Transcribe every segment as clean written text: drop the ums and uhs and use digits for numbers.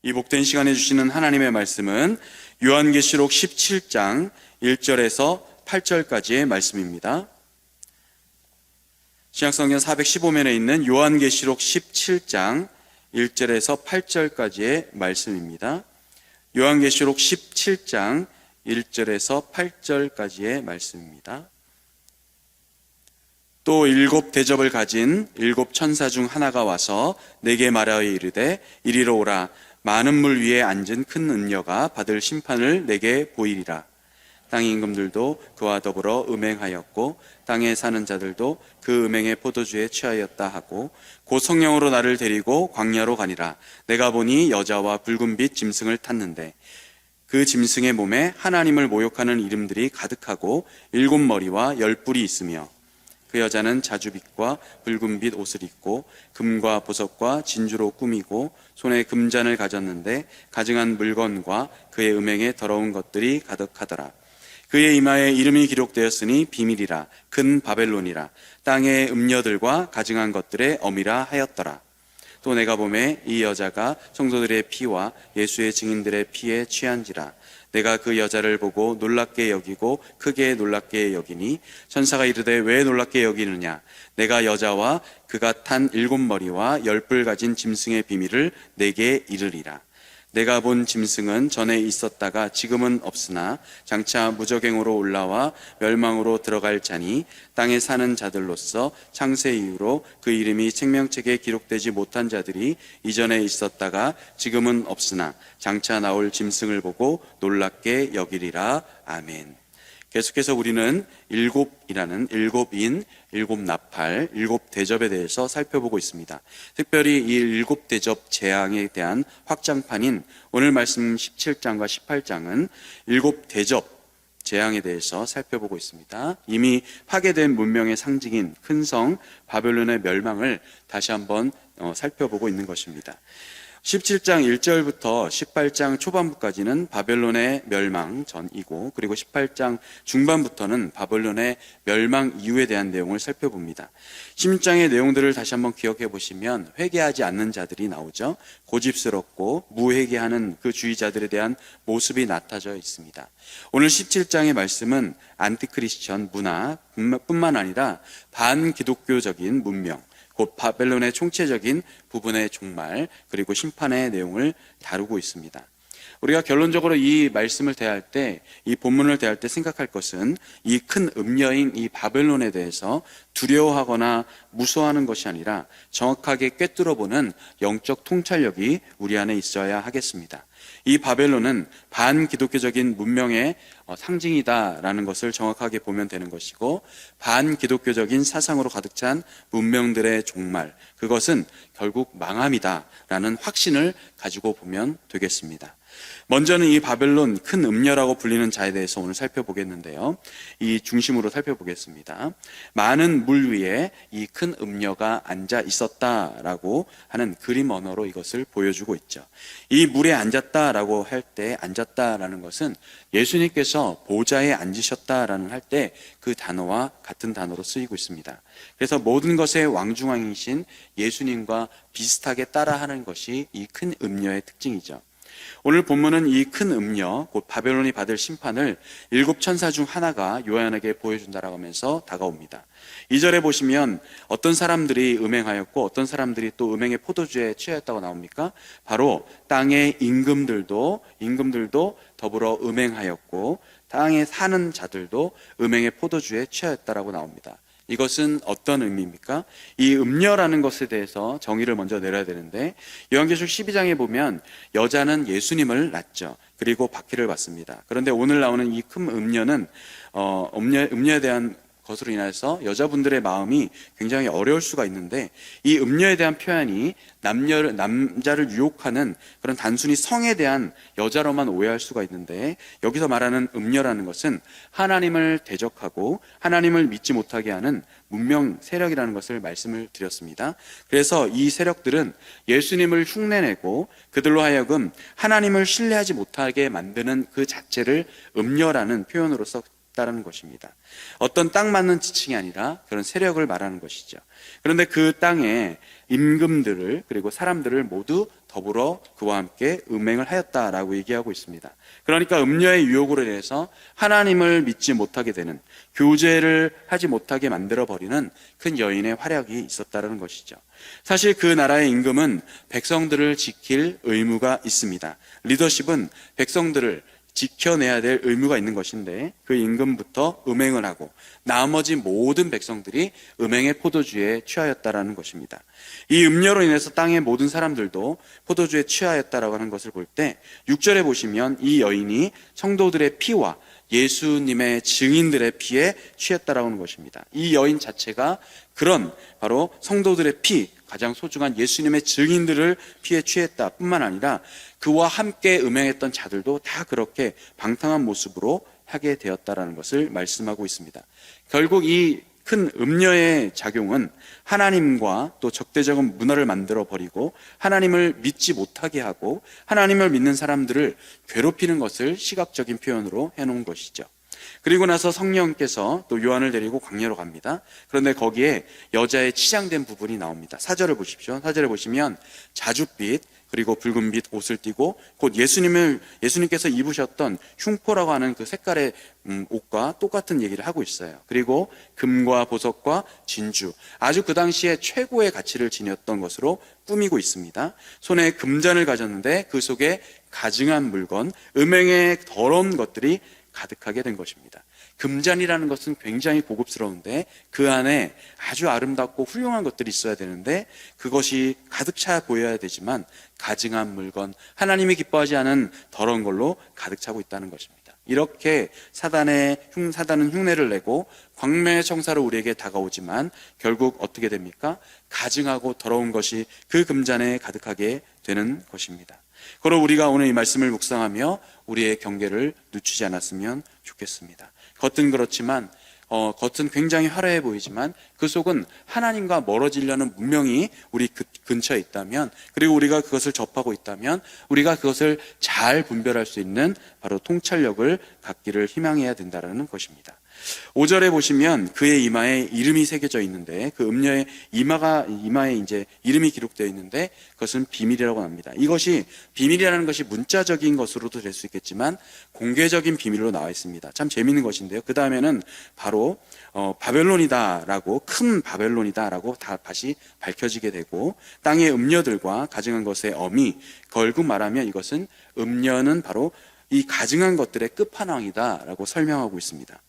이 복된 시간에 주시는 하나님의 말씀은 요한계시록 17장 1절에서 8절까지의 말씀입니다. 신약성경 415면에 있는 요한계시록 17장 1절에서 8절까지의 말씀입니다. 요한계시록 17장 1절에서 8절까지의 말씀입니다. 또 7 대접을 가진 7 천사 중 하나가 와서 내게 말하여 이르되 이리로 오라. 많은 물 위에 앉은 큰 은녀가 받을 심판을 내게 보이리라. 땅의 임금들도 그와 더불어 음행하였고 땅에 사는 자들도 그 음행의 포도주에 취하였다 하고 곧 성령으로 나를 데리고 광야로 가니라. 내가 보니 여자와 붉은빛 짐승을 탔는데 그 짐승의 몸에 하나님을 모욕하는 이름들이 가득하고 7 머리와 10뿔이 있으며 그 여자는 자주빛과 붉은빛 옷을 입고 금과 보석과 진주로 꾸미고 손에 금잔을 가졌는데 가증한 물건과 그의 음행에 더러운 것들이 가득하더라. 그의 이마에 이름이 기록되었으니 비밀이라 큰 바벨론이라 땅의 음녀들과 가증한 것들의 어미라 하였더라. 또 내가 보매 이 여자가 성도들의 피와 예수의 증인들의 피에 취한지라. 내가 그 여자를 보고 놀랍게 여기고 크게 놀랍게 여기니 천사가 이르되 왜 놀랍게 여기느냐. 내가 여자와 그가 탄 7 머리와 10뿔 가진 짐승의 비밀을 내게 이르리라. 내가 본 짐승은 전에 있었다가 지금은 없으나 장차 무저갱으로 올라와 멸망으로 들어갈 자니 땅에 사는 자들로서 창세 이후로 그 이름이 생명책에 기록되지 못한 자들이 이전에 있었다가 지금은 없으나 장차 나올 짐승을 보고 놀랍게 여기리라. 아멘. 계속해서 우리는 7이라는 7인, 7나팔, 7대접에 대해서 살펴보고 있습니다. 특별히 이 7대접 재앙에 대한 확장판인 오늘 말씀 17장과 18장은 7대접 재앙에 대해서 살펴보고 있습니다. 이미 파괴된 문명의 상징인 큰 성 바벨론의 멸망을 다시 한번 살펴보고 있는 것입니다. 17장 1절부터 18장 초반부까지는 바벨론의 멸망 전이고 그리고 18장 중반부터는 바벨론의 멸망 이후에 대한 내용을 살펴봅니다. 16장의 내용들을 다시 한번 기억해 보시면 회개하지 않는 자들이 나오죠. 고집스럽고 무회개하는 그 주의자들에 대한 모습이 나타져 있습니다. 오늘 17장의 말씀은 안티크리스천 문화 뿐만 아니라 반기독교적인 문명, 곧 바벨론의 총체적인 부분의 종말 그리고 심판의 내용을 다루고 있습니다. 우리가 결론적으로 이 말씀을 대할 때, 이 본문을 대할 때 생각할 것은 이 큰 음녀인 이 바벨론에 대해서 두려워하거나 무서워하는 것이 아니라 정확하게 꿰뚫어보는 영적 통찰력이 우리 안에 있어야 하겠습니다. 이 바벨론은 반기독교적인 문명의 상징이다라는 것을 정확하게 보면 되는 것이고, 반기독교적인 사상으로 가득 찬 문명들의 종말, 그것은 결국 망함이다라는 확신을 가지고 보면 되겠습니다. 먼저는 이 바벨론 큰 음녀라고 불리는 자에 대해서 오늘 살펴보겠는데요, 이 중심으로 살펴보겠습니다. 많은 물 위에 이 큰 음녀가 앉아 있었다라고 하는 그림 언어로 이것을 보여주고 있죠. 이 물에 앉았다라고 할 때, 앉았다라는 것은 예수님께서 보좌에 앉으셨다라는 할 때 그 단어와 같은 단어로 쓰이고 있습니다. 그래서 모든 것의 왕중왕이신 예수님과 비슷하게 따라하는 것이 이 큰 음녀의 특징이죠. 오늘 본문은 이 큰 음녀, 곧 바벨론이 받을 심판을 7 천사 중 하나가 요한에게 보여준다라고 하면서 다가옵니다. 2절에 보시면 어떤 사람들이 음행하였고 어떤 사람들이 또 음행의 포도주에 취하였다고 나옵니까? 바로 땅의 임금들도 더불어 음행하였고 땅에 사는 자들도 음행의 포도주에 취하였다라고 나옵니다. 이것은 어떤 의미입니까? 이 음녀라는 것에 대해서 정의를 먼저 내려야 되는데, 요한계시록 12장에 보면 여자는 예수님을 낳죠. 그리고 박해를 받습니다. 그런데 오늘 나오는 이 큰 음녀는 음녀에 대한 것으로 인해서 여자분들의 마음이 굉장히 어려울 수가 있는데, 이 음녀에 대한 표현이 남자를 유혹하는 그런 단순히 성에 대한 여자로만 오해할 수가 있는데, 여기서 말하는 음녀라는 것은 하나님을 대적하고 하나님을 믿지 못하게 하는 문명 세력이라는 것을 말씀을 드렸습니다. 그래서 이 세력들은 예수님을 흉내내고 그들로 하여금 하나님을 신뢰하지 못하게 만드는 그 자체를 음녀라는 표현으로서 다라는 것입니다. 어떤 딱 맞는 지칭이 아니라 그런 세력을 말하는 것이죠. 그런데 그 땅에 임금들을, 그리고 사람들을 모두 더불어 그와 함께 음행을 하였다라고 얘기하고 있습니다. 그러니까 음녀의 유혹으로 인해서 하나님을 믿지 못하게 되는, 교제를 하지 못하게 만들어버리는 큰 여인의 활약이 있었다는 것이죠. 사실 그 나라의 임금은 백성들을 지킬 의무가 있습니다. 리더십은 백성들을 지켜내야 될 의무가 있는 것인데, 그 임금부터 음행을 하고 나머지 모든 백성들이 음행의 포도주에 취하였다라는 것입니다. 이 음녀로 인해서 땅의 모든 사람들도 포도주에 취하였다라고 하는 것을 볼 때 6절에 보시면 이 여인이 성도들의 피와 예수님의 증인들의 피에 취했다라고 하는 것입니다. 이 여인 자체가 그런 바로 성도들의 피, 가장 소중한 예수님의 증인들을 피에 취했다 뿐만 아니라 그와 함께 음행했던 자들도 다 그렇게 방탕한 모습으로 하게 되었다라는 것을 말씀하고 있습니다. 결국 이 큰 음녀의 작용은 하나님과 또 적대적인 문화를 만들어 버리고 하나님을 믿지 못하게 하고 하나님을 믿는 사람들을 괴롭히는 것을 시각적인 표현으로 해놓은 것이죠. 그리고 나서 성령께서 또 요한을 데리고 광야로 갑니다. 그런데 거기에 여자의 치장된 부분이 나옵니다. 4절을 보십시오. 4절에 보시면 자줏빛 그리고 붉은빛 옷을 띠고 곧 예수님께서 입으셨던 흉포라고 하는 그 색깔의 옷과 똑같은 얘기를 하고 있어요. 그리고 금과 보석과 진주, 아주 그 당시에 최고의 가치를 지녔던 것으로 꾸미고 있습니다. 손에 금잔을 가졌는데 그 속에 가증한 물건, 음행의 더러운 것들이 가득하게 된 것입니다. 금잔이라는 것은 굉장히 고급스러운데 그 안에 아주 아름답고 훌륭한 것들이 있어야 되는데 그것이 가득 차 보여야 되지만 가증한 물건, 하나님이 기뻐하지 않은 더러운 걸로 가득 차고 있다는 것입니다. 이렇게 사단은 흉내를 내고 광명의 청사로 우리에게 다가오지만 결국 어떻게 됩니까? 가증하고 더러운 것이 그 금잔에 가득하게 되는 것입니다. 그러 우리가 오늘 이 말씀을 묵상하며 우리의 경계를 늦추지 않았으면 좋겠습니다. 겉은 그렇지만 겉은 굉장히 화려해 보이지만 그 속은 하나님과 멀어지려는 문명이 우리 근처에 있다면, 그리고 우리가 그것을 접하고 있다면 우리가 그것을 잘 분별할 수 있는 바로 통찰력을 갖기를 희망해야 된다는 것입니다. 5절에 보시면 그의 이마에 이름이 새겨져 있는데 그 음녀의 이마에 이제 이름이 기록되어 있는데 그것은 비밀이라고 합니다. 이것이 비밀이라는 것이 문자적인 것으로도 될 수 있겠지만 공개적인 비밀로 나와 있습니다. 참 재미있는 것인데요. 그 다음에는 바로 바벨론이다라고, 큰 바벨론이다라고 다시 밝혀지게 되고 땅의 음녀들과 가증한 것의 어미, 결국 말하면 이것은 음녀는 바로 이 가증한 것들의 끝판왕이다라고 설명하고 있습니다.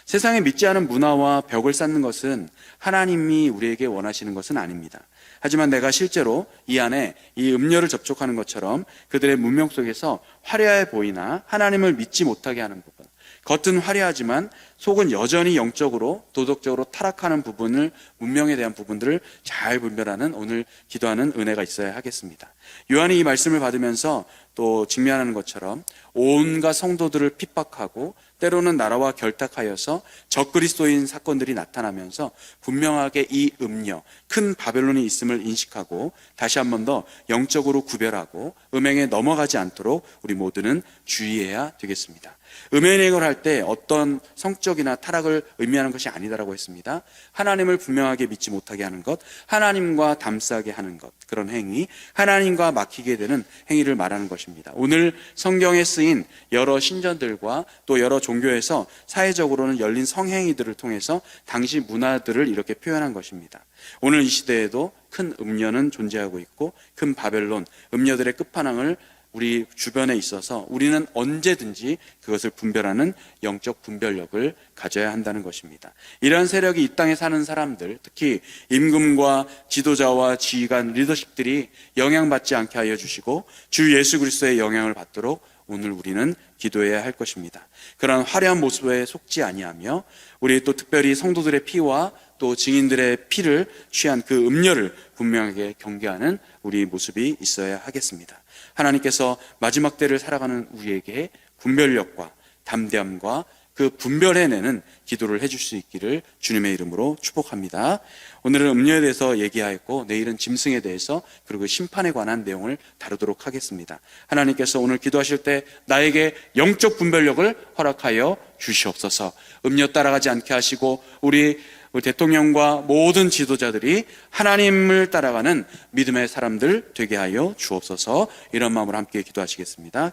세상에 믿지 않은 문화와 벽을 쌓는 것은 하나님이 우리에게 원하시는 것은 아닙니다. 하지만 내가 실제로 이 안에 이 음녀를 접촉하는 것처럼 그들의 문명 속에서 화려해 보이나 하나님을 믿지 못하게 하는 부분, 겉은 화려하지만 속은 여전히 영적으로 도덕적으로 타락하는 부분을, 문명에 대한 부분들을 잘 분별하는 오늘 기도하는 은혜가 있어야 하겠습니다. 요한이 이 말씀을 받으면서 또 직면하는 것처럼 온갖 성도들을 핍박하고 때로는 나라와 결탁하여서 적그리스도인 사건들이 나타나면서 분명하게 이 음녀, 큰 바벨론이 있음을 인식하고 다시 한 번 더 영적으로 구별하고 음행에 넘어가지 않도록 우리 모두는 주의해야 되겠습니다. 음행을 할 때 어떤 성적이나 타락을 의미하는 것이 아니다라고 했습니다. 하나님을 분명하게 믿지 못하게 하는 것, 하나님과 담싸게 하는 것, 그런 행위, 하나님과 막히게 되는 행위를 말하는 것입니다. 오늘 성경에 쓰인 여러 신전들과 또 여러 종교에서 사회적으로는 열린 성행위들을 통해서 당시 문화들을 이렇게 표현한 것입니다. 오늘 이 시대에도 큰 음녀는 존재하고 있고 큰 바벨론, 음녀들의 끝판왕을 우리 주변에 있어서 우리는 언제든지 그것을 분별하는 영적 분별력을 가져야 한다는 것입니다. 이러한 세력이 이 땅에 사는 사람들, 특히 임금과 지도자와 지휘관, 리더십들이 영향받지 않게 하여 주시고 주 예수 그리스도의 영향을 받도록 오늘 우리는 기도해야 할 것입니다. 그런 화려한 모습에 속지 아니하며 우리 또 특별히 성도들의 피와 또 증인들의 피를 취한 그 음녀를 분명하게 경계하는 우리 모습이 있어야 하겠습니다. 하나님께서 마지막 때를 살아가는 우리에게 분별력과 담대함과 그 분별해내는 기도를 해줄 수 있기를 주님의 이름으로 축복합니다. 오늘은 음녀에 대해서 얘기하였고 내일은 짐승에 대해서 그리고 심판에 관한 내용을 다루도록 하겠습니다. 하나님께서 오늘 기도하실 때 나에게 영적 분별력을 허락하여 주시옵소서. 음녀 따라가지 않게 하시고 우리 우리 대통령과 모든 지도자들이 하나님을 따라가는 믿음의 사람들 되게 하여 주옵소서. 이런 마음으로 함께 기도하겠습니다.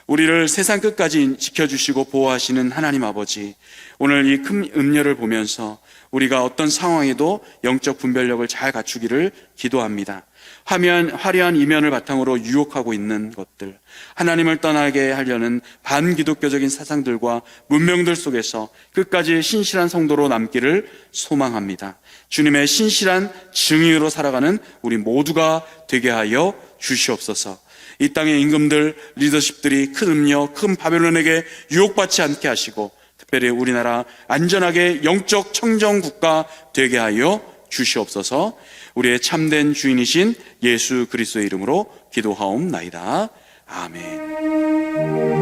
우리를 세상 끝까지 지켜주시고 보호하시는 하나님 아버지, 오늘 이 큰 음녀를 보면서 우리가 어떤 상황에도 영적 분별력을 잘 갖추기를 기도합니다. 화려한 이면을 바탕으로 유혹하고 있는 것들, 하나님을 떠나게 하려는 반기독교적인 사상들과 문명들 속에서 끝까지 신실한 성도로 남기를 소망합니다. 주님의 신실한 증인으로 살아가는 우리 모두가 되게 하여 주시옵소서. 이 땅의 임금들, 리더십들이 큰 음녀, 큰 바벨론에게 유혹받지 않게 하시고, 특별히 우리나라 안전하게 영적 청정 국가 되게 하여 주시옵소서. 우리의 참된 주인이신 예수 그리스도의 이름으로 기도하옵나이다. 아멘.